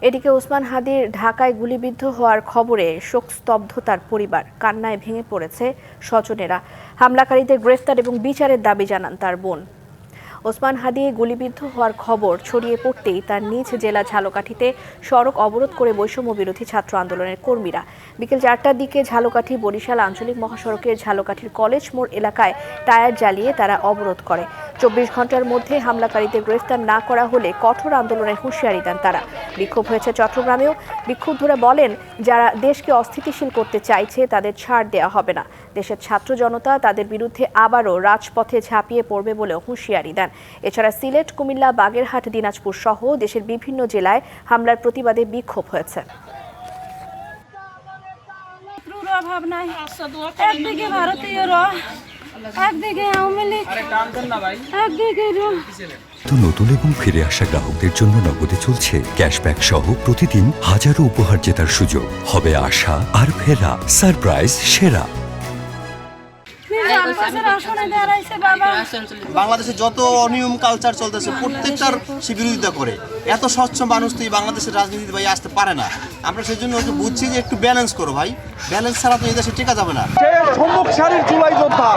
এদিকে ওসমান হাদির ঢাকায় গুলিবিদ্ধ হওয়ার খবরে শোকস্তব্ধ তার পরিবার, কান্নায় ভেঙে পড়েছে স্বজনেরা। হামলাকারীদের গ্রেফতার এবং বিচারের দাবি জানান তার বোন। ওসমান হাদি গুলিবিদ্ধ হওয়ার খবর ছড়িয়ে পড়তেই তার নিজ জেলা ঝালকাঠিতে সড়ক অবরোধ করে বৈষম্য বিরোধী ছাত্র আন্দোলনের কর্মীরা। বিকেল 4টার দিকে ঝালকাঠি বরিশাল আঞ্চলিক মহাসড়কের ঝালকাঠির কলেজ মোড় এলাকায় টায়ার জ্বালিয়ে তারা অবরোধ করে। 24 ঘন্টার মধ্যে হামলাকারীদের গ্রেফতার না করা হলে কঠোর আন্দোলনের হুঁশিয়ারি দেন তারা। বিক্ষোভ হয়েছে চট্টগ্রামেও। বিক্ষুব্ধরা বলেন, যারা দেশকে অস্থিতিশীল করতে চাইছে তাদের ছাড় দেওয়া হবে না। দেশের ছাত্র জনতা তাদের বিরুদ্ধে আবারও রাজপথে ঝাঁপিয়ে পড়বে বলেও হুঁশিয়ারি দেন। এছাড়া সিলেট, কুমিল্লা, বাগেরহাট, দিনাজপুর সহ দেশের বিভিন্ন জেলায় হামলার প্রতিবাদে বিক্ষোভ হয়েছে। একদিকে ভারতীয়রা, একদিকে আওয়ামী লীগ, একদিকে নতুন এবং ফিরে আসা গ্রাহকদের জন্য নগদে চলছে ক্যাশব্যাক সহ প্রতিদিন হাজারো উপহার জেতার সুযোগ। হবে আশা আর ফেরা, সারপ্রাইজ সেরা। বাংলাদেশে যত অনিয়ম কালচার চলতেছে প্রত্যেকটার সে বিরোধিতা করে। এত স্বচ্ছ মানুষ তো এই বাংলাদেশের রাজনীতি ভাই আসতে পারে না। আমরা সেই জন্য বুঝছি যে একটু ব্যালেন্স করো ভাই, ব্যালেন্স ছাড়া তো এই দেশে টেকা যাবে না। সম্মুখ সারির জুলাই যোদ্ধা